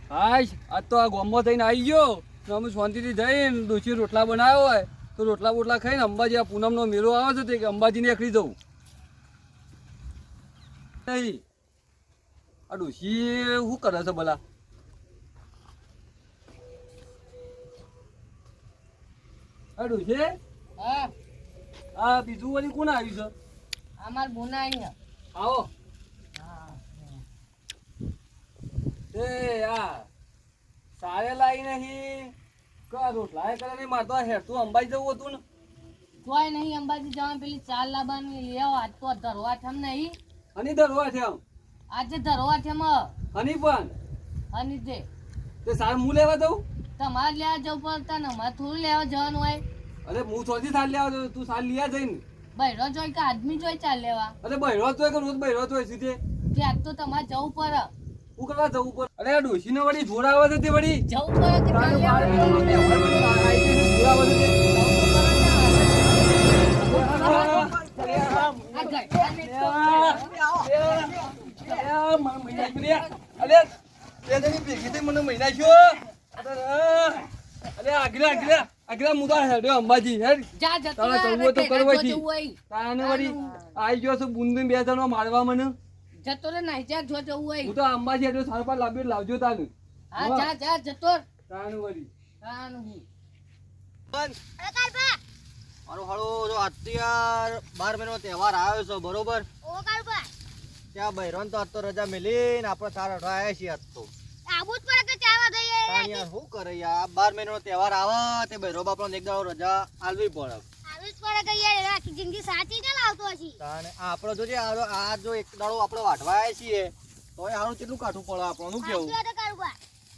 હાશ આજ તો આ ગોમમાં થઈને આવી ગયો તો અમે શાંતિથી જઈને ડોશી રોટલા બનાવ્યો હોય તો રોટલા બોટલા ખાઈને અંબાજી આ પૂનમનો મેળો આવે છે તે કે અંબાજીને એકલી જવું નહીં આ ડોશી શું કરે છે ભલા આ ડોશી હા આ બીજું વળી કોણ આવ્યું છે અમાર બોના અહીંયા આવો હા એ આ સારે લાવી નહીં કા રોટલા કરે નહીં મારતો હેઠું અંબાજી જવું હતું ને કોઈ નહીં અંબાજી જવા પેલી ચાલ લાવવાની લેવો આજ તો ધરવા થમ નહીં હની દરવા છે આમ આજે ધરવા થમ હની પણ અને તે સાર હું લેવા દઉં તમારે લેવા જવું પડતા ને અમારે થોડું લેવા જવાનું હોય અરે હું થોડી સાલ લેવા દઉં તું સાલ લીયા જઈને બૈરો જોઈ કે આદમી જોઈ ચાલ લેવા અરે બહેરો તો કે રોજ બહેરો તો સીધે કે આજ તો તમારે જવું પડે હું કરવા જવું પડે અરે આ ડોશીને વળી જોર આવે છે તે વળી જવું પડે કે ચાલ લેવા અંબાજી જા જતો તારા રહે, કરવું તો હવે કરવા જો છી. જવું હોય. તાને વળી આવી ગયો છું બુંદુ બે જણો મારવા મને જતો રે નહીં જા જો જવું હોય હું તો અંબાજી એટલે સાર પર લાવજો તાને હા જા જા જતો રે. તાને વળી તાનું હું. મારો હાલો જો અત્યાર 12 મહિનો તહેવાર આવ્યો છે બરોબર ત્યાં બહેરોન તો આજ તો રજા મેલીને આપણે સારા આવ્યા છીએ આજ તો તાણ યાર શું કરે યાર 12 મહિનો તહેવાર આવે તે બહેરો બાપડો એક દાડો રજા આલવી પડે તાણે આપણો જોજે આ જો એક દાડો આપણે વાઢવા આવ્યા છીએ તો એ હારું કેટલું કાઠું પડે આપણું શું કેવું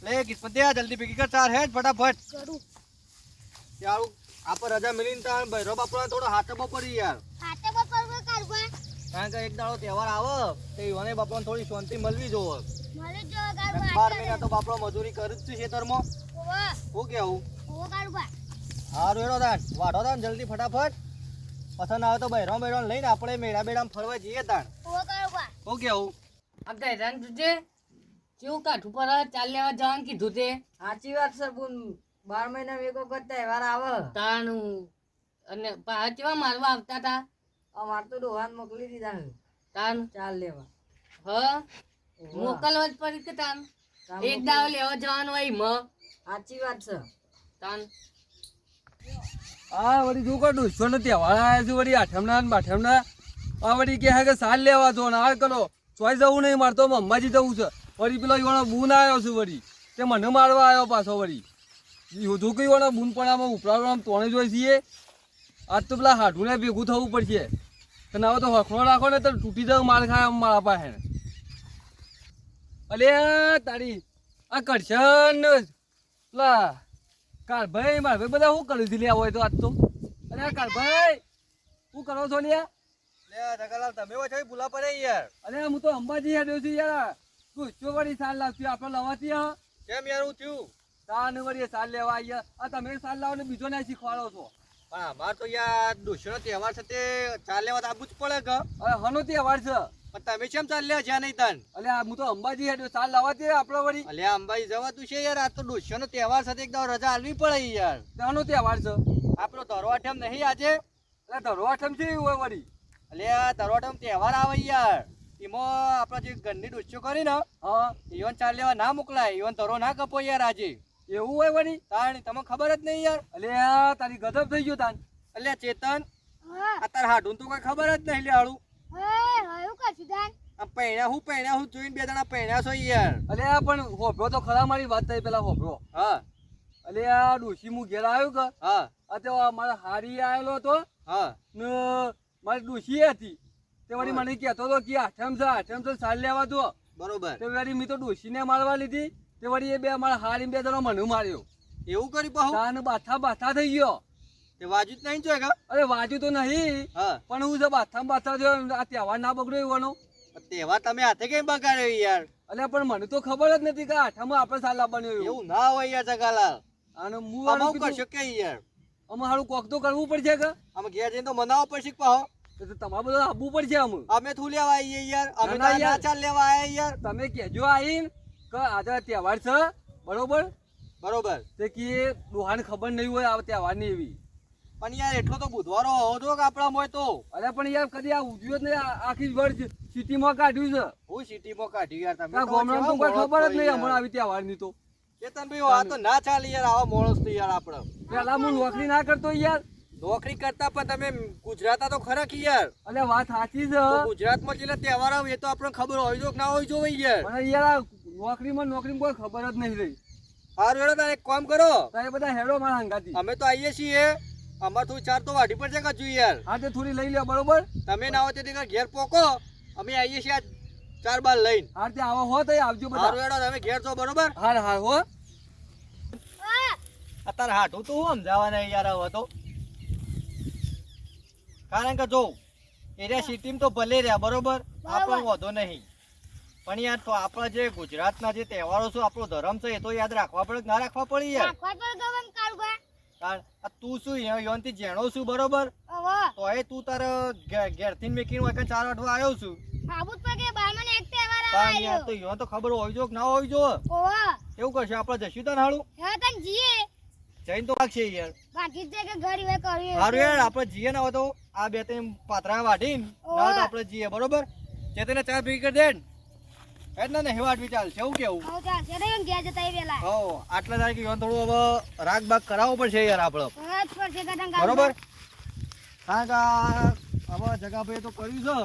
લે કિસ્મત જલ્દી ભેગી કર ચાર હેડ ફટાફટ યાર આપણે રજા મેલીને તાણ બહેરો બાપડો થોડો હાથમાં પડી યાર કારણ કે એક દાડો તહેવાર આવે તો ઈવાને બાપડાને થોડી શાંતિ મળવી જોવે 12 મહિના તો બાપડો મજૂરી કરી જ છે ખેતરમાં શું કેવું હારું હેડો તાણ વાઢો તાણ જલ્દી ફટાફટ પસંદ આવે તો બહેરો બહેરો લઈને આપણે મેળા બેડામાં ફરવા જઈએ તાણ શું કેવું આ ગયરાન જોજે કેવું કાઠું પર ચાલ લેવા જવાનું કીધું તે સાચી વાત છે બોન 12 મહિના એક વખત તહેવાર આવે તાનું અને પાછા કેવા મારવા આવતા હતા અમાર તો ડોહાન મોકલી દીધા છે તાન ચાલ લેવા મોકલવા જ પડી કે તાન એક દાવ લેવા જવાનું હોય મ સાચી વાત છે તાન આ વળી જો કો ડોશો ને તહેવાર આવ્યા છે વળી આઠમના ને બાઠમના આ વળી કે હે કે સાલ લેવા જો ને આ કરો ચોઈ જવું નહીં મારતો અંબાજી જવું છે વળી પેલો ઈવાનો બૂન આવ્યો છે વળી તે મને મારવા આવ્યો પાછો વળી જો કે ઈવાનો બૂન પણ આમાં ઉપરાવવામાં તોણે જોઈ છીએ આજ તો પેલા હાઠુને ભેગું થવું પડશે તને હવે તો હખણો રાખો ને તો તૂટી જાવ માર ખાય આમ મારા પાસે અલે તારી આ કરશન પેલા કાળભાઈ મારા ભાઈ બધા શું કર્યું છે લ્યા હોય તો આજ તો અરે આ કાળભાઈ શું કરો છો લ્યા લે જગાલાલ તમે હોય છે ભૂલા પડે યાર અરે હું તો અંબાજી હેડ્યો છું યાર તું ચોવાડી સાલ લાવતી આપણે લવાતી હા કેમ યાર હું થયું તાન વળી સાલ લેવા આવ્યા આ તમે સાલ લાવો ને બીજો ને શીખવાડો છો પણ અમાર તો યાર દોસ્તનો તહેવાર છે તે ચાલ લેવા તો આવવું જ પડે કે હવે હનો તહેવાર છે પણ તમે કેમ ચાલ લેવા જ્યાં નહીં તન અલે આ હું તો અંબાજી હેડ્યો સાલ લાવતી આપણે વળી અલ્યા અંબાજી જવાતું છે યાર આ તો દોસ્તનો તહેવાર છે એક દાડો રજા આલવી પડે યાર તાનો તહેવાર છે આપણો ધરવાઠમ નહીં આજે એટલે ધરવાઠમ છે એવું હોય વળી અલ્યા ધરવાઠમ તહેવાર આવે યાર એમાં આપણા જે ઘરની ડોસ્યો કરી ને હા ઈવન ચાલ લેવા ના મોકલાય ઈવન ધરો ના કપો યાર આજે એવું હોય વળી તાણ તમને ખબર જ નહીં યાર અલે આ તારી ગજબ થઈ ગયો તાન અલ્યા ચેતન આ તાર હાડું તો કઈ ખબર જ નહીં લેવાળું આ પૈણ્યા હું જોઈને બે જણા પૈણ્યા છો યાર અલે આ પણ હોભ્યો તો ખરા મારી વાત થઈ પેલા હોભ્યો હા અલે આ ડોશી હું ઘેર આવ્યો કે હા આ તો મારા હારી આવેલો હતો હા ને મારી ડોશી હતી તે વળી મને કહેતો હતો કે આઠમ છે સાલ લેવા દો બરોબર તે વળી મેં તો ડોશીને મારવા લીધી તે વળી એ બે મારા હારી બે જણો મને માર્યો એવું કરી પાહું તાન બાથા થઈ ગયો તે વાજુ જ નહીં જોય અરે વાજુ તો નહીં હા પણ હું છે બાથા થયો આ તહેવાર ના બગડ્યો એવાનો તહેવાર તમે હાથે કેમ બગાડ્યો યાર અલે પણ મને તો ખબર જ નથી કે આઠમાં આપણે સાલ લાવવાનું એવું એવું ના હોય યાર જગાલાલ અને હું અમારું હારું કરશો કીધું, કે યાર અમે હારું કોક તો કરવું પડશે કે અમે ઘેર જઈને તો મનાવો પડશે પાહો તો તમારે બધું આપવું પડશે અમે થું લેવા આવીએ યાર અમે ના, ના તો યાર. ના ચાલ લેવા આયા યાર તમે કહેજો આવીને કે આજે તહેવાર છે બરોબર બરોબર તે કે ડોહાને ખબર નહીં હોય આ તહેવારની એવી. પણ યાર એટલો તો બુધવારો હોવો જો કે આપણા મોય તો અરે પણ યાર કદી આ ઉજવ્યો જ નહીં. આખી વર્ષ સિટીમાં કાઢ્યું છે. હું સિટીમાં કાઢ્યું યાર તમે આ ગામડામાં તો કોઈ ખબર જ નહીં હમણાં આવી તહેવારની તો. ચેતનભાઈ આ તો ના ચાલે યાર આવા માણસ તો યાર આપણે પેલા હું નોકરી ના કરતો યાર. નોકરી કરતા પણ તમે ગુજરાતા તો ખરા કે યાર અરે વાત સાચી છે તો ગુજરાતમાં જેટલા તહેવાર આવે એ તો આપણને ખબર હોય જો કે ના હોય જોવે યાર પણ યાર આ નોકરીમાં કોઈ ખબર જ નહીં રહી. સારું હેડો તારે એક કામ કરો તારે બધા હેડો મારા હંગાતી. અમે તો આવીએ છીએ અમાર થોડી ચાર તો વાઢી પડશે કજુ યાર હા તે થોડી લઈ લ્યો બરોબર. તમે ના હોય તે ઘેર પોકો અમે આવીએ છીએ આ ચાર બાર લઈને હા તે આવો હો તો આવજો સારું બધા. હેડો તમે ઘેર છો બરોબર હાર હાર હો. અત્યારે હાટું તો હું સમજાવવાના યાર હવે તો કારણ કે જો એરિયા સિટીમાં તો ભલે રહ્યા બરોબર આપણો વાંધો નહીં પણ યાર તો આપણા જે ગુજરાતના જે તહેવારો છે આપણો ધર્મ છે એ તો યાદ રાખવા પડે કે ના રાખવા પડે યાર કારણ આ તું શું યોનથી જેણો છું બરોબર તો એ તું તારે ઘેરથી મેકીને હોય કે 4 વાટવા આવ્યો છું પણ યાર તો યોન તો ખબર હોય જો કે ના હોય જો એવું કરશે આપણે જશું તને હાળું જઈને તો વાગશે યાર સારું યાર આપણે જીએ ના હોય તો આ બે ત્રણ પાત્રા વાઢીને ના તો આપણે જીએ બરોબર ચેતને ચા ભેગી કરી દે ને ને હેવાટ ચાલશે એવું કેવું હો આટલા તારીખે યોન થોડું હવે રાગ બાગ કરાવવો પડશે યાર આપણે બરોબર કારણ કે હવે જગાભાઈ તો કર્યું છે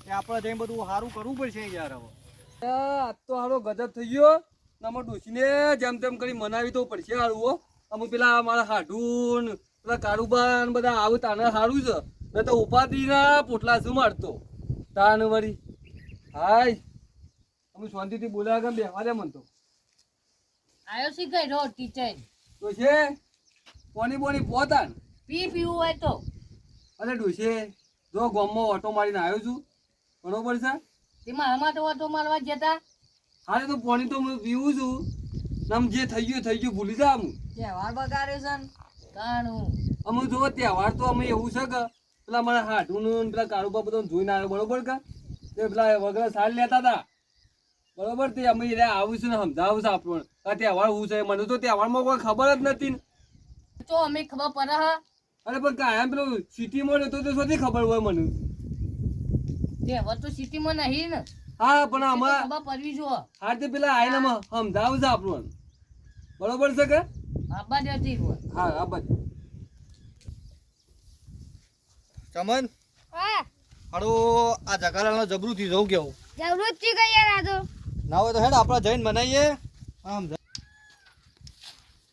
કે આપણે જઈને બધું સારું કરવું પડશે યાર હવે આજ તો હારો ગજબ થઈ ગયો. અમાર ડોશીને જેમ તેમ કરી મનાવી તો પડશે હારું હો. અમુક પેલા મારા હાડું પેલા કારુબાન બધા આવું તાને સારું છે ને તો ઉપાધિના પોટલા શું મારતો તાન વળી. હાય અમે શાંતિથી બોલ્યા કેમ બેહવા દે મન તો. આયો સી ગઈ રો ટીચર તો છે પોની બોની પોતાન. પીવું હોય તો અરે ડોશે જો ગામમાં ઓટો મારીને આવ્યો છું બરોબર છે. તેમાં હમણાં તો ઓટો મારવા જતા હારે તો પાણી તો હું પીવું છું ને આમ જે થઈ ગયું ભૂલી જા આમ. તહેવાર બગાડ્યો છે ને. કાણું અમે જો તહેવાર તો અમે એવું છે કે પેલા મારા હાટુનું પેલા કાળુબા બધા જોઈને આવ્યો બરોબર કે તે પેલા વગર સાર લેતા હતા બરોબર. તે અમે એટલે આવું છું ને સમજાવું છે આપણને આ તહેવાર હું છે. મને તો તહેવારમાં કોઈ ખબર જ નથી ને. તો અમે ખબર પડે હા અરે પણ કાયમ પેલું સિટીમાં રહેતો તો શોધી ખબર હોય મને. તહેવાર તો સિટીમાં નહીં ને હા પણ આમાં ખબર પડવી જો હા તે પેલા આઈને સમજાવું છે આપણને બરોબર છે કે. આબા જતી હોય હા આ બસ ચમન હાડો આ જગાલાનો જબરું થી જવું કેવું ના હોય તો હેડ આપણે જઈને બનાવીએ આમ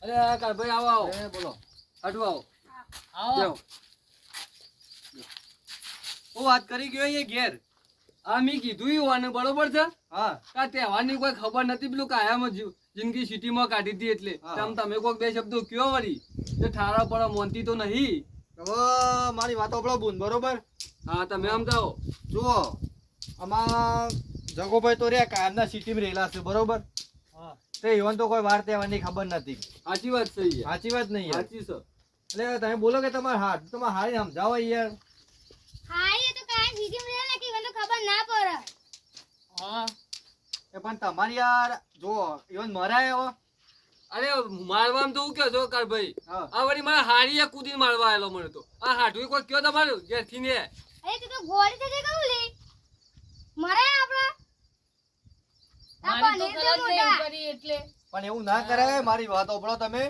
અરે કાળભાઈ આવો આવો. બોલો હાટુ આવો આવો બેહો. હું વાત કરી ગયો એ ઘેર આ મેં કીધું યુવાને બરોબર છે હા આ તહેવારની કોઈ ખબર નથી. પેલું કાયમ જિંદગી સિટીમાં કાઢી હતી એટલે હા. તમે કોઈ બે શબ્દો કયો વળી તે ઠારા પર મોનતી તો નહીં. હવે મારી વાતો આપણો બુન બરોબર હા તમે સમજાવો. જુઓ આમાં જગોભાઈ તો રહ્યા કાયમના સિટીમાં રહેલા છે બરોબર તે ઈવન તો કોઈ વાર તહેવારની ખબર નથી સાચી વાત છે યાર. સાચી વાત નહીં યાર સાચી છે. એટલે તમે બોલો કે તમારે હારી સમજાવો યાર હા એ પણ તમારી યાર જો ઈવન મરાય હવે અરે મારવામાં તો હું કયો છો કાળભાઈ હા આ વળી મારા હારીએ કૂદીને મારવા આવેલો મને તો. આ હાટું કોઈ કયો તમારું ઘેરથી ને મારી તો ખરા જ નહીં એવું કરી એટલે પણ એવું ના કરાય મારી વાત ઓપડો તમે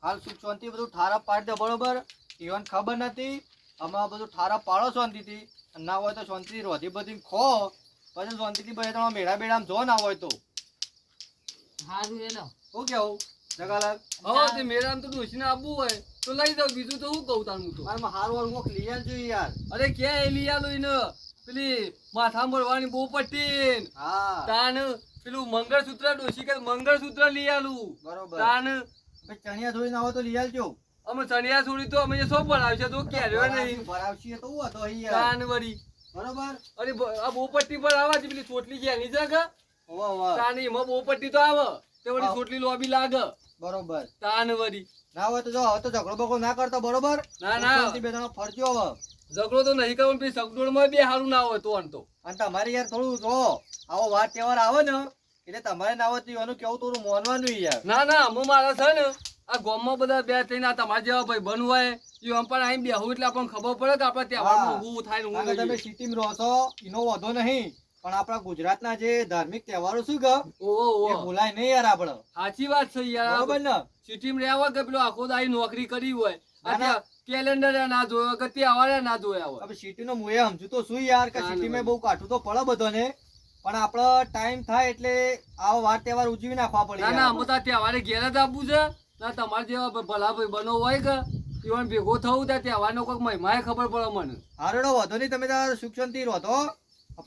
હાલ સુખ શાંતિ બધું ઠારા પાડી દે બરોબર ઈવન ખબર નથી આમાં બધું ઠારા પાડો શાંતિથી ના હોય તો શાંતિથી રોધી બધી ખો પછી શાંતિથી પછી તમારા મેળા બેડામાં જો ના હોય તો સારું એનો શું કેવું જગાલાલ હવે તે મેરામ તો ડોશીને આપવું હોય તો લઈ જાવ. બીજું તો શું કહું તારું તો. મારે હારું વાળું કોક લઈ આવજો યાર અરે ક્યાં એ લઈ આલો એને પેલી માથા મળવાની બહુ પટ્ટી હા તાન પેલું મંગળસૂત્ર ડોશી કે મંગળસૂત્ર લઈ આલું બરોબર તાન પછી ચણિયા થોડી ના હોય તો લઈ આવજો અમે ચણિયા છોડી તો અમે સો ભરાવશે તો ક્યારે નહીં ભરાવશીએ તો હું હતો યાર તાન વળી બરોબર અરે આ બહુ પટ્ટી પર આવે છે પેલી ચોટલી છે એની જગા વાહ વાહ તાન એમાં બહુ પટ્ટી તો આવે તે વળી ચોટલી લોબી લાગે બરોબર તાન વળી. ના હોય તો જો હવે તો ઝઘડો બગડો ના કરતો બરોબર ના, ના. શાંતિ બે જણો ફરજો હવે ઝઘડો તો નહીં કરવાનો પછી સગડોળમાં બે સારું ના હોય તો આમ તો. અને તમારે યાર થોડું જો આવો વાર તહેવાર આવે ને એટલે તમારે ના આવતી એનું કેવું થોડું માનવાનું યાર. ના ના હું મારા છે ને આ ગામમાં બધા બે ત્રણ આ તમારા જેવા ભાઈ બનવું હોય એ આમ પણ અહીં બેહું એટલે આપણને ખબર પડે કે આપણે તહેવારમાં હું થાય ને કારણ કે હું તમે સિટીમાં રહો છો એનો વાંધો નહીં, પણ આપણા ગુજરાતના જે ધાર્મિક તહેવારો શું કે ઓહો એ ભૂલાય નહીં યાર આપણે. સાચી વાત છે યાર બરોબર ને? સિટીમાં રહેવા કે પેલો આખો દાડી નોકરી કરી હોય ના, ના. કેલેન્ડર ના જોયો કે તહેવાર ના જોયા હોય હવે સિટીનો મુએ સમજુ તો શું યાર કે ના, સિટીમાં ના. બહુ કાઠું તો પડે બધાને, પણ આપણો ટાઈમ થાય એટલે આવો વાર તહેવાર ઉજવી નાખવા પડે ના યાર. ના અમે તો તહેવારે ઘેર જ આપવું છે ના તમારા જેવા ભલા ભાઈ બનો હોય કે ઈવન ભેગો થવું ત્યાં તહેવારનો કોઈક મહિમાએ ખબર પડે મને હારેડો વાંધો નહીં, તમે તાર સુખ શાંતિ રહો તો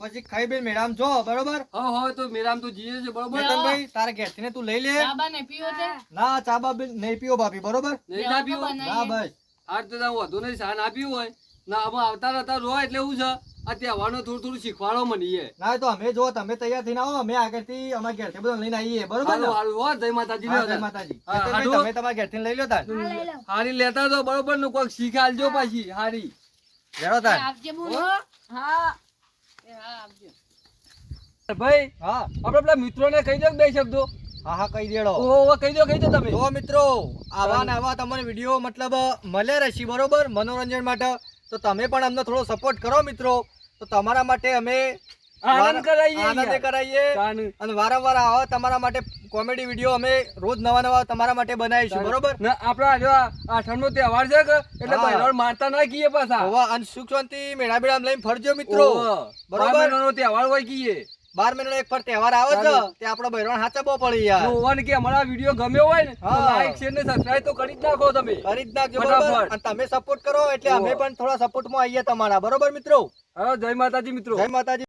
પછી ખાઈ બેન મેળામ જો બરોબર. હવે તો મેરામ તો જીએ છે બરોબર કેતનભાઈ તારા ઘેરથી ને તું લઈ લે. ચાબા ને પીવો છે ના ચા બા બેન નહીં પીવો ભાભી બરોબર. નહીં ના પીવું ના બસ આ તો તારું વધુ નહીં સા ના પીવું હોય ના અમે આવતા રહેતા રહો એટલે એવું છે આ તહેવારનો થોડું થોડું શીખવાડો મને ના તો અમે જો તમે તૈયાર થઈને આવો, અમે આગળથી અમારા ઘેરથી બધું લઈને આવીએ બરોબર ને? હારું હારું હો જય માતાજી હા, લ્યો જય તાર. માતાજી. હા, કેતનભાઈ, હારું. તમે તમારા ઘેરથી લઈ લો તાર. હારી લેતા તો બરોબર ને કોઈક શીખ આલજો પાછી હારી લેડો તાર. આપજે બોલો હો? હા હા આપજો ભાઈ હા આપણે પેલા મિત્રોને કહી દો કે બે શબ્દો હા હા કહી દેડો. ઓહો કહી દો તમે તો મિત્રો આવા ને આવા તમને વિડીયો મતલબ મળ્યા રહેશે બરોબર મનોરંજન માટે, તો તમે પણ અમને થોડો સપોર્ટ કરો મિત્રો, તો તમારા માટે અમે આનંદ કરાઈએ આનંદ યાર. કરાઈએ તાન. અને વારંવાર આવા તમારા માટે કોમેડી વિડીયો અમે રોજ નવા નવા તમારા માટે બનાવીશું બરોબર. ને આપણા જો આઠમનો તહેવાર છે કે એટલે હા. બહેરાઓ મારતા ના કીએ પાછા હોવા અને સુખ શાંતિ મેળા બેડા લઈને ફરજો મિત્રો બરોબર. બરોબર તહેવાર હોય કીએ 12 મહિનાનો એક પર તહેવાર આવે છે ચાલો. તે આપણો બહેરાણ હાચવવો પડે યાર. જોવાનું કે અમારા વિડીયો ગમ્યો હોય ને તો હા. લાઈક શેર ને સબસ્ક્રાઇબ તો કરી જ નાખો તમે કરી જ નાખજો ફટાફટ. બરોબર. અને તમે સપોર્ટ કરો એટલે હોવા. અમે પણ થોડા સપોર્ટમાં આવીએ તમારા બરોબર મિત્રો. હા જય માતાજી મિત્રો જય માતાજી.